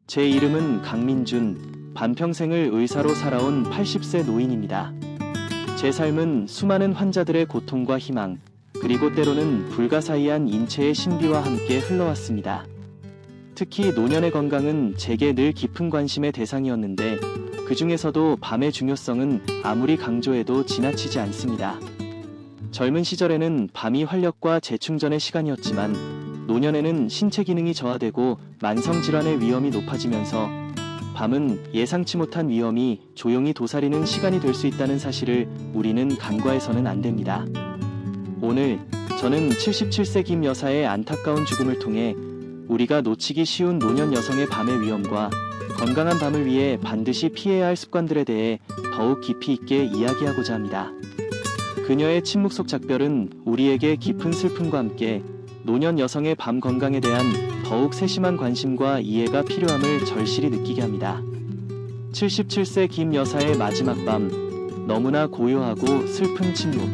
제 이름은 강민준, 반평생을 의사로 살아온 80세 노인입니다. 제 삶은 수많은 환자들의 고통과 희망, 그리고 때로는 불가사의한 인체의 신비와 함께 흘러왔습니다. 특히 노년의 건강은 제게 늘 깊은 관심의 대상이었는데, 그 중에서도 밤의 중요성은 아무리 강조해도 지나치지 않습니다. 젊은 시절에는 밤이 활력과 재충전의 시간이었지만, 노년에는 신체 기능이 저하되고 만성질환의 위험이 높아지면서 밤은 예상치 못한 위험이 조용히 도사리는 시간이 될 수 있다는 사실을 우리는 간과해서는 안 됩니다. 오늘 저는 77세 김 여사의 안타까운 죽음을 통해 우리가 놓치기 쉬운 노년 여성의 밤의 위험과 건강한 밤을 위해 반드시 피해야 할 습관들에 대해 더욱 깊이 있게 이야기하고자 합니다. 그녀의 침묵 속 작별은 우리에게 깊은 슬픔과 함께 노년 여성의 밤 건강에 대한 더욱 세심한 관심과 이해가 필요함을 절실히 느끼게 합니다. 77세 김 여사의 마지막 밤, 너무나 고요하고 슬픈 침묵.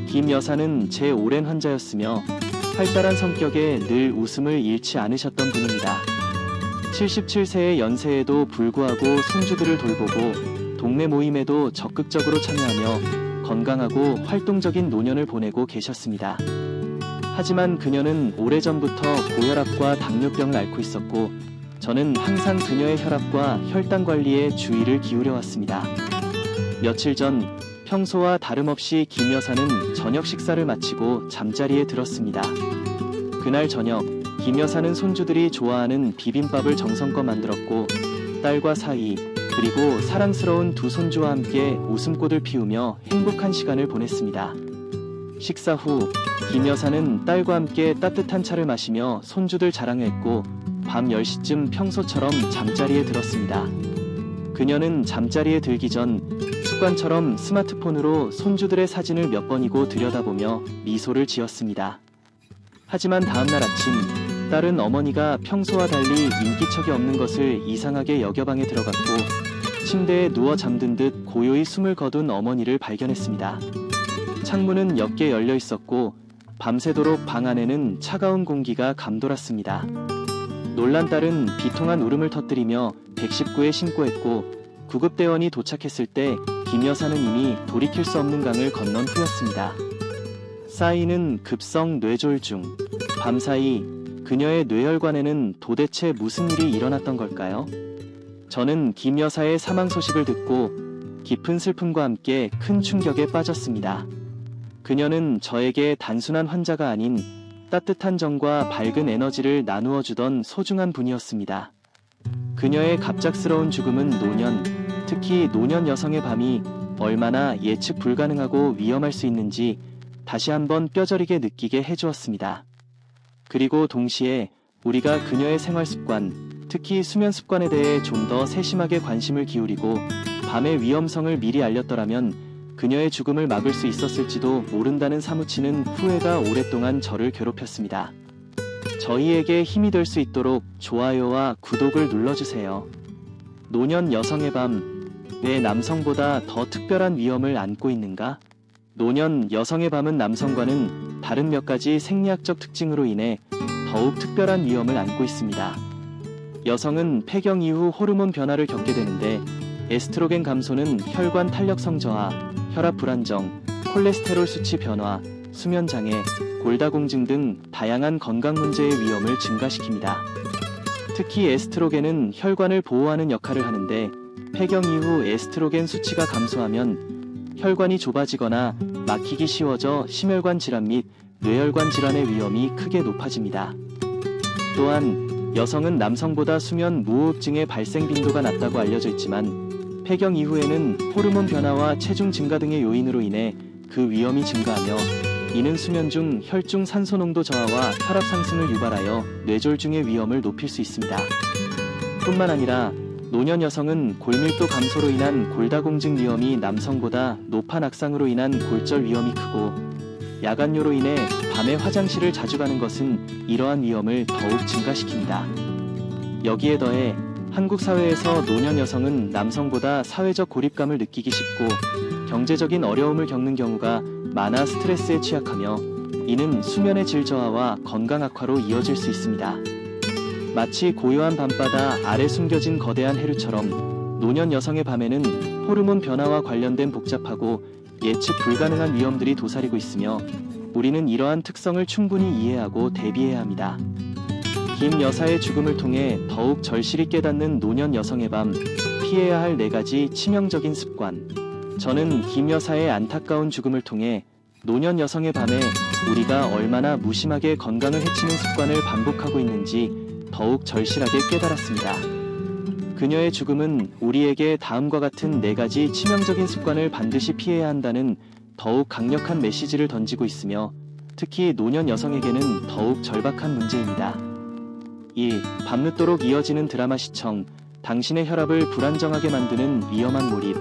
김 여사는 제 오랜 환자였으며 활달한 성격에 늘 웃음을 잃지 않으셨던 분입니다. 77세의 연세에도 불구하고 손주들을 돌보고 동네 모임에도 적극적으로 참여하며 건강하고 활동적인 노년을 보내고 계셨습니다. 하지만 그녀는 오래전부터 고혈압과 당뇨병을 앓고 있었고, 저는 항상 그녀의 혈압과 혈당 관리에 주의를 기울여 왔습니다. 며칠 전 평소와 다름없이 김 여사는 저녁 식사를 마치고 잠자리에 들었습니다. 그날 저녁, 김 여사는 손주들이 좋아하는 비빔밥을 정성껏 만들었고, 딸과 사이, 그리고 사랑스러운 두 손주와 함께 웃음꽃을 피우며 행복한 시간을 보냈습니다. 식사 후 김 여사는 딸과 함께 따뜻한 차를 마시며 손주들 자랑을 했고, 밤 10시쯤 평소처럼 잠자리에 들었습니다. 그녀는 잠자리에 들기 전 습관처럼 스마트폰으로 손주들의 사진을 몇 번이고 들여다보며 미소를 지었습니다. 하지만 다음날 아침, 딸은 어머니가 평소와 달리 인기척이 없는 것을 이상하게 여겨 방에 들어갔고, 침대에 누워 잠든 듯 고요히 숨을 거둔 어머니를 발견했습니다. 창문은 몇 개 열려 있었고, 밤새도록 방 안에는 차가운 공기가 감돌았습니다. 놀란 딸은 비통한 울음을 터뜨리며 119에 신고했고, 구급대원이 도착했을 때 김 여사는 이미 돌이킬 수 없는 강을 건넌 후였습니다. 쌓이는 급성 뇌졸중. 밤사이 그녀의 뇌혈관에는 도대체 무슨 일이 일어났던 걸까요? 저는 김 여사의 사망 소식을 듣고 깊은 슬픔과 함께 큰 충격에 빠졌습니다. 그녀는 저에게 단순한 환자가 아닌 따뜻한 정과 밝은 에너지를 나누어 주던 소중한 분이었습니다. 그녀의 갑작스러운 죽음은 노년, 특히 노년 여성의 밤이 얼마나 예측 불가능하고 위험할 수 있는지 다시 한번 뼈저리게 느끼게 해주었습니다. 그리고 동시에 우리가 그녀의 생활 습관, 특히 수면 습관에 대해 좀 더 세심하게 관심을 기울이고 밤의 위험성을 미리 알렸더라면 그녀의 죽음을 막을 수 있었을지도 모른다는 사무치는 후회가 오랫동안 저를 괴롭혔습니다. 저희에게 힘이 될 수 있도록 좋아요와 구독을 눌러주세요. 노년 여성의 밤, 왜 남성보다 더 특별한 위험을 안고 있는가? 노년 여성의 밤은 남성과는 다른 몇 가지 생리학적 특징으로 인해 더욱 특별한 위험을 안고 있습니다. 여성은 폐경 이후 호르몬 변화를 겪게 되는데, 에스트로겐 감소는 혈관 탄력성 저하, 혈압 불안정, 콜레스테롤 수치 변화, 수면 장애, 골다공증 등 다양한 건강 문제의 위험을 증가시킵니다. 특히 에스트로겐은 혈관을 보호하는 역할을 하는데, 폐경 이후 에스트로겐 수치가 감소하면 혈관이 좁아지거나 막히기 쉬워져 심혈관 질환 및 뇌혈관 질환의 위험이 크게 높아집니다. 또한 여성은 남성보다 수면 무호흡증의 발생 빈도가 낮다고 알려져 있지만, 폐경 이후에는 호르몬 변화와 체중 증가 등의 요인으로 인해 그 위험이 증가하며, 이는 수면 중 혈중 산소 농도 저하와 혈압 상승을 유발하여 뇌졸중의 위험을 높일 수 있습니다. 뿐만 아니라 노년 여성은 골밀도 감소로 인한 골다공증 위험이 남성보다 노판 악상으로 인한 골절 위험이 크고, 야간요로 인해 밤에 화장실을 자주 가는 것은 이러한 위험을 더욱 증가시킵니다. 여기에 더해 한국 사회에서 노년 여성은 남성보다 사회적 고립감을 느끼기 쉽고 경제적인 어려움을 겪는 경우가 많아 스트레스에 취약하며, 이는 수면의 질 저하와 건강 악화로 이어질 수 있습니다. 마치 고요한 밤바다 아래 숨겨진 거대한 해류처럼 노년 여성의 밤에는 호르몬 변화와 관련된 복잡하고 예측 불가능한 위험들이 도사리고 있으며 우리는 이러한 특성을 충분히 이해하고 대비해야 합니다. 김 여사의 죽음을 통해 더욱 절실히 깨닫는 노년 여성의 밤, 피해야 할 4가지 치명적인 습관. 저는 김 여사의 안타까운 죽음을 통해 노년 여성의 밤에 우리가 얼마나 무심하게 건강을 해치는 습관을 반복하고 있는지 더욱 절실하게 깨달았습니다. 그녀의 죽음은 우리에게 다음과 같은 4가지 치명적인 습관을 반드시 피해야 한다는 더욱 강력한 메시지를 던지고 있으며 특히 노년 여성에게는 더욱 절박한 문제입니다. 1. 밤늦도록 이어지는 드라마 시청, 당신의 혈압을 불안정하게 만드는 위험한 몰입.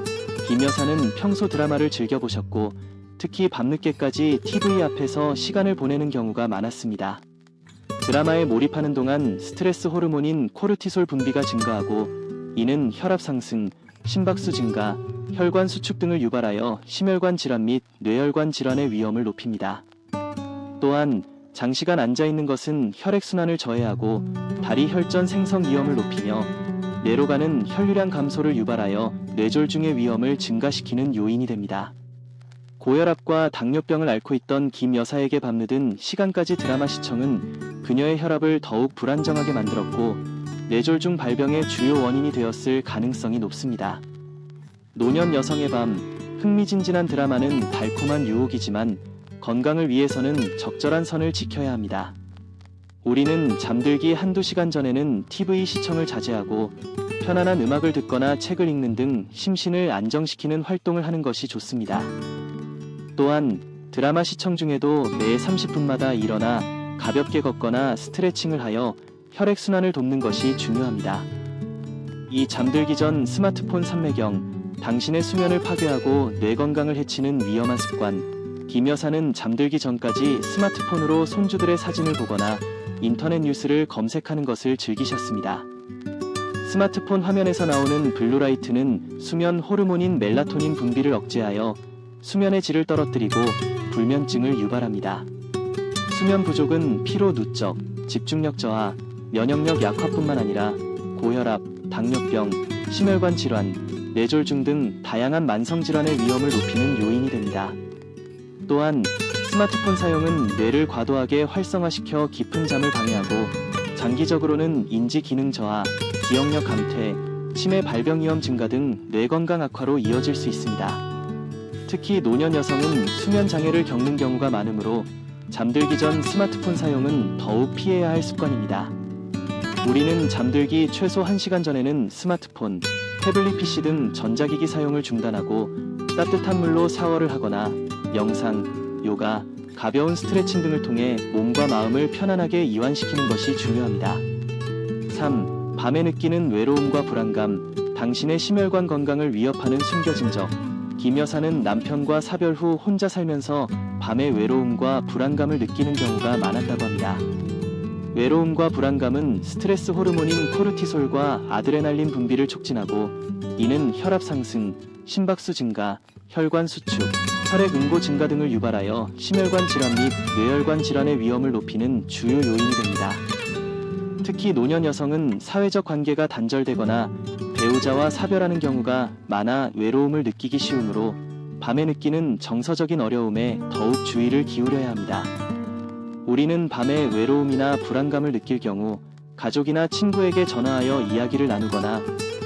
김 여사는 평소 드라마를 즐겨보셨고 특히 밤늦게까지 TV 앞에서 시간을 보내는 경우가 많았습니다. 드라마에 몰입하는 동안 스트레스 호르몬인 코르티솔 분비가 증가하고 이는 혈압 상승, 심박수 증가, 혈관 수축 등을 유발하여 심혈관 질환 및 뇌혈관 질환의 위험을 높입니다. 또한 장시간 앉아있는 것은 혈액순환을 저해하고 다리 혈전 생성 위험을 높이며 뇌로 가는 혈류량 감소를 유발하여 뇌졸중의 위험을 증가시키는 요인이 됩니다. 고혈압과 당뇨병을 앓고 있던 김 여사에게 밤늦은 시간까지 드라마 시청은 그녀의 혈압을 더욱 불안정하게 만들었고 뇌졸중 발병의 주요 원인이 되었을 가능성이 높습니다. 노년 여성의 밤, 흥미진진한 드라마는 달콤한 유혹이지만 건강을 위해서는 적절한 선을 지켜야 합니다. 우리는 잠들기 한두 시간 전에는 TV 시청을 자제하고 편안한 음악을 듣거나 책을 읽는 등 심신을 안정시키는 활동을 하는 것이 좋습니다. 또한 드라마 시청 중에도 매 30분마다 일어나 가볍게 걷거나 스트레칭을 하여 혈액순환을 돕는 것이 중요합니다. 이 잠들기 전 스마트폰 삼매경, 당신의 수면을 파괴하고 뇌 건강을 해치는 위험한 습관. 김 여사는 잠들기 전까지 스마트폰으로 손주들의 사진을 보거나 인터넷 뉴스를 검색하는 것을 즐기셨습니다. 스마트폰 화면에서 나오는 블루라이트는 수면 호르몬인 멜라토닌 분비를 억제하여 수면의 질을 떨어뜨리고 불면증을 유발합니다. 수면 부족은 피로 누적, 집중력 저하, 면역력 약화뿐만 아니라 고혈압, 당뇨병, 심혈관 질환, 뇌졸중 등 다양한 만성 질환의 위험을 높이는 요인이 됩니다. 또한 스마트폰 사용은 뇌를 과도하게 활성화시켜 깊은 잠을 방해하고 장기적으로는 인지 기능 저하, 기억력 감퇴, 치매 발병 위험 증가 등 뇌 건강 악화로 이어질 수 있습니다. 특히 노년 여성은 수면 장애를 겪는 경우가 많으므로 잠들기 전 스마트폰 사용은 더욱 피해야 할 습관입니다. 우리는 잠들기 최소 1시간 전에는 스마트폰, 태블릿 PC 등 전자기기 사용을 중단하고 따뜻한 물로 샤워를 하거나 명상, 요가, 가벼운 스트레칭 등을 통해 몸과 마음을 편안하게 이완시키는 것이 중요합니다. 3. 밤에 느끼는 외로움과 불안감, 당신의 심혈관 건강을 위협하는 숨겨진 적. 김 여사는 남편과 사별 후 혼자 살면서 밤에 외로움과 불안감을 느끼는 경우가 많았다고 합니다. 외로움과 불안감은 스트레스 호르몬인 코르티솔과 아드레날린 분비를 촉진하고 이는 혈압 상승, 심박수 증가, 혈관 수축, 혈액 응고 증가 등을 유발하여 심혈관 질환 및 뇌혈관 질환의 위험을 높이는 주요 요인이 됩니다. 특히 노년 여성은 사회적 관계가 단절되거나 배우자와 사별하는 경우가 많아 외로움을 느끼기 쉬우므로 밤에 느끼는 정서적인 어려움에 더욱 주의를 기울여야 합니다. 우리는 밤에 외로움이나 불안감을 느낄 경우 가족이나 친구에게 전화하여 이야기를 나누거나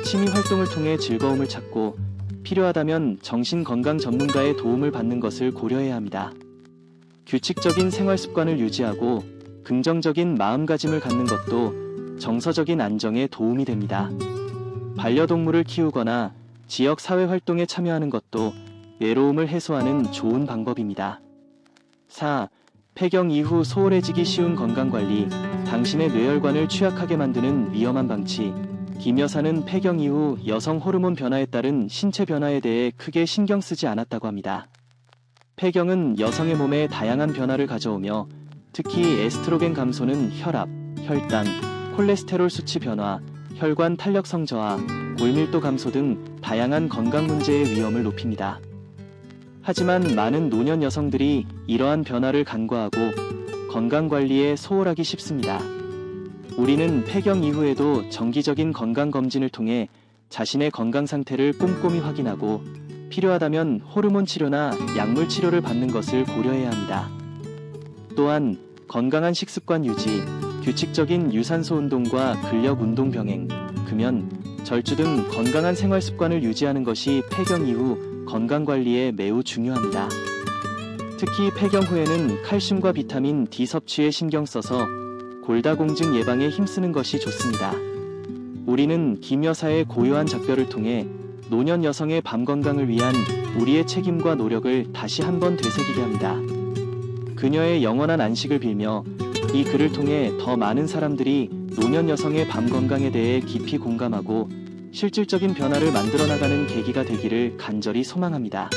취미 활동을 통해 즐거움을 찾고 필요하다면 정신건강 전문가의 도움을 받는 것을 고려해야 합니다. 규칙적인 생활 습관을 유지하고 긍정적인 마음가짐을 갖는 것도 정서적인 안정에 도움이 됩니다. 반려동물을 키우거나 지역 사회 활동에 참여하는 것도 외로움을 해소하는 좋은 방법입니다. 4. 폐경 이후 소홀해지기 쉬운 건강관리, 당신의 뇌혈관을 취약하게 만드는 위험한 방치. 김 여사는 폐경 이후 여성 호르몬 변화에 따른 신체 변화에 대해 크게 신경 쓰지 않았다고 합니다. 폐경은 여성의 몸에 다양한 변화를 가져오며 특히 에스트로겐 감소는 혈압, 혈당, 콜레스테롤 수치 변화, 혈관 탄력성 저하, 골밀도 감소 등 다양한 건강 문제의 위험을 높입니다. 하지만 많은 노년 여성들이 이러한 변화를 간과하고 건강관리에 소홀하기 쉽습니다. 우리는 폐경 이후에도 정기적인 건강검진을 통해 자신의 건강 상태를 꼼꼼히 확인하고 필요하다면 호르몬 치료나 약물 치료를 받는 것을 고려해야 합니다. 또한 건강한 식습관 유지, 규칙적인 유산소 운동과 근력 운동 병행, 금연, 절주 등 건강한 생활 습관을 유지하는 것이 폐경 이후 건강 관리에 매우 중요합니다. 특히 폐경 후에는 칼슘과 비타민 D 섭취에 신경 써서 골다공증 예방에 힘쓰는 것이 좋습니다. 우리는 김 여사의 고요한 작별을 통해 노년 여성의 밤 건강을 위한 우리의 책임과 노력을 다시 한번 되새기게 합니다. 그녀의 영원한 안식을 빌며 이 글을 통해 더 많은 사람들이 노년 여성의 밤 건강에 대해 깊이 공감하고 실질적인 변화를 만들어 나가는 계기가 되기를 간절히 소망합니다.